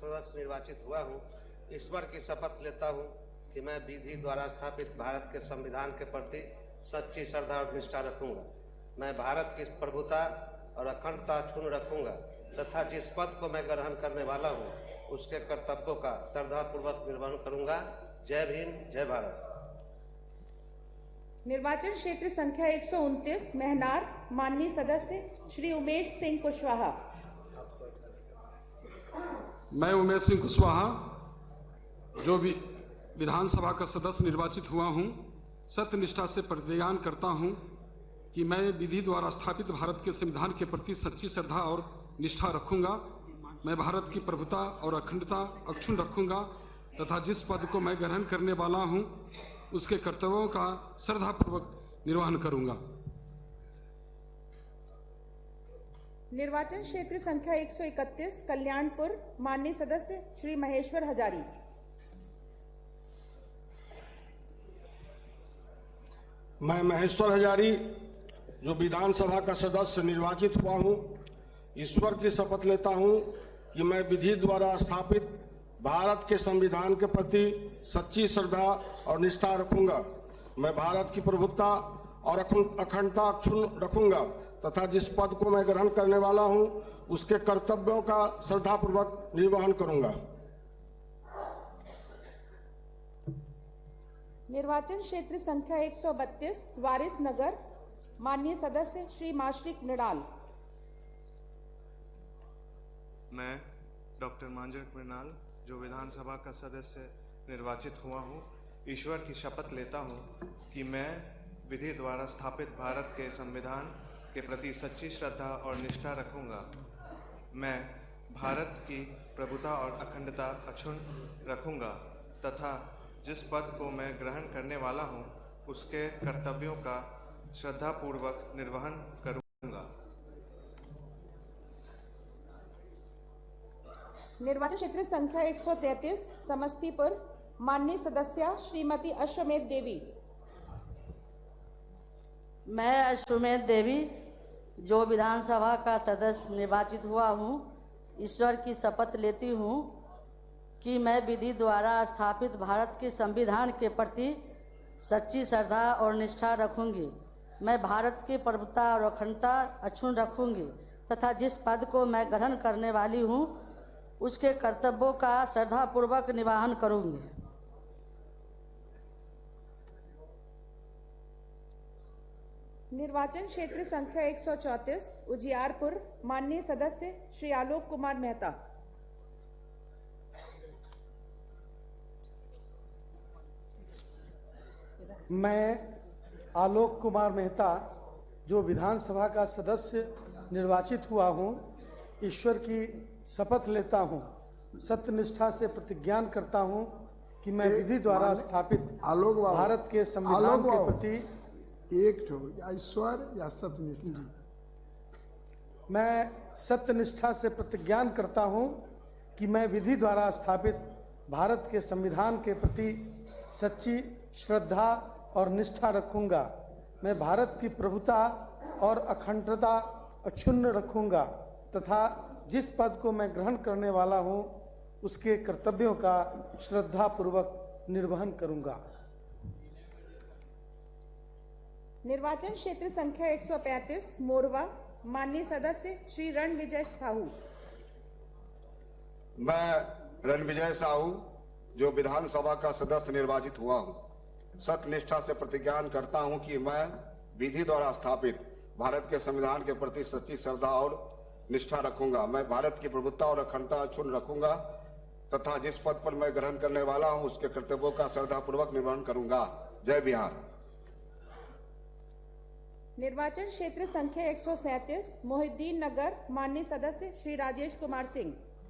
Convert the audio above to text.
सदस्य निर्वाचित हुआ हूँ, ईश्वर की शपथ लेता हूँ कि मैं विधि द्वारा स्थापित भारत के संविधान के प्रति सच्ची श्रद्धा और निष्ठा रखूंगा। मैं भारत की प्रभुता और अखंडता अक्षुण्ण रखूंगा तथा जिस पद को मैं ग्रहण करने वाला हूँ उसके कर्तव्यों का श्रद्धापूर्वक निर्वहन करूंगा। जय भीम, जय भारत। निर्वाचन क्षेत्र संख्या 129 महनार, माननीय सदस्य श्री उमेश सिंह कुशवाहा। मैं उमेश सिंह कुशवाहा जो विधानसभा का सदस्य निर्वाचित हुआ हूं, सत्यनिष्ठा से प्रतिज्ञान करता हूं कि मैं विधि द्वारा स्थापित भारत के संविधान के प्रति सच्ची श्रद्धा और निष्ठा रखूंगा। मैं भारत की प्रभुता और अखंडता अक्षुण्ण रखूंगा तथा जिस पद को मैं ग्रहण करने वाला हूं उसके कर्तव्यों का श्रद्धापूर्वक निर्वहन करूंगा। निर्वाचन क्षेत्र संख्या 131 कल्याणपुर, माननीय सदस्य श्री महेश्वर हजारी। मैं महेश्वर हजारी जो विधानसभा का सदस्य निर्वाचित हुआ हूं, ईश्वर की शपथ लेता हूं कि मैं विधि द्वारा स्थापित भारत के संविधान के प्रति सच्ची श्रद्धा और निष्ठा रखूंगा। मैं भारत की प्रभुता और अखंडता अक्षुण्ण रखूंगा तथा जिस पद को मैं ग्रहण करने वाला हूं उसके कर्तव्यों का श्रद्धापूर्वक निर्वहन करूंगा। निर्वाचन क्षेत्र संख्या 132 वारिस नगर, माननीय सदस्य श्री माश्रिक मृणाल। मैं डॉक्टर मांजक मृणाल जो विधानसभा का सदस्य निर्वाचित हुआ हूँ, ईश्वर की शपथ लेता हूँ कि मैं विधि द्वारा स्थापित भारत के संविधान के प्रति सच्ची श्रद्धा और निष्ठा रखूंगा। मैं भारत की प्रभुता और अखंडता अक्षुण्ण रखूंगा तथा जिस पद को मैं ग्रहण करने वाला हूँ उसके कर्तव्यों का श्रद्धापूर्वक निर्वहन करूंगा। निर्वाचन क्षेत्र संख्या 133 समस्तीपुर, माननीय सदस्य श्रीमती अश्वमेध देवी। मैं अश्वमेध देवी जो विधानसभा का सदस्य निर्वाचित हुआ हूँ, ईश्वर की शपथ लेती हूँ कि मैं विधि द्वारा स्थापित भारत के संविधान के प्रति सच्ची श्रद्धा और निष्ठा रखूंगी। मैं भारत की प्रभुता और अखंडता अक्षुण्ण रखूंगी तथा जिस पद को मैं ग्रहण करने वाली हूँ उसके कर्तव्यों का श्रद्धापूर्वक निर्वहन करूंगी। निर्वाचन क्षेत्र संख्या 134 उजियारपुर, माननीय सदस्य श्री आलोक कुमार मेहता। मैं आलोक कुमार मेहता जो विधानसभा का सदस्य निर्वाचित हुआ हूँ, ईश्वर की शपथ लेता हूँ, सत्यनिष्ठा से प्रतिज्ञान करता हूँ कि मैं विधि द्वारा स्थापित भारत के संविधान के प्रति ईश्वर या सत्यनिष्ठा। मैं सत्यनिष्ठा से प्रतिज्ञान करता हूँ कि मैं विधि द्वारा स्थापित भारत के संविधान के प्रति सच्ची श्रद्धा और निष्ठा रखूंगा। मैं भारत की प्रभुता और अखंडता अक्षुण्ण रखूंगा तथा जिस पद को मैं ग्रहण करने वाला हूं उसके कर्तव्यों का श्रद्धापूर्वक निर्वहन करूंगा। निर्वाचन क्षेत्र संख्या 135 मोरवा, माननीय सदस्य श्री रणविजय साहू। मैं रणविजय साहू जो विधानसभा का सदस्य निर्वाचित हुआ हूं, सत्यनिष्ठा से प्रतिज्ञान करता हूं कि मैं विधि द्वारा स्थापित भारत के संविधान के प्रति सच्ची श्रद्धा और निष्ठा रखूंगा। मैं भारत की प्रभुता और अखंडता अक्षुण्ण रखूंगा तथा जिस पद पर मैं ग्रहण करने वाला हूं उसके कर्तव्यों का श्रद्धापूर्वक निर्वहन करूंगा। जय बिहार। निर्वाचन क्षेत्र संख्या 137 मोहिद्दीन नगर, माननीय सदस्य श्री राजेश कुमार सिंह।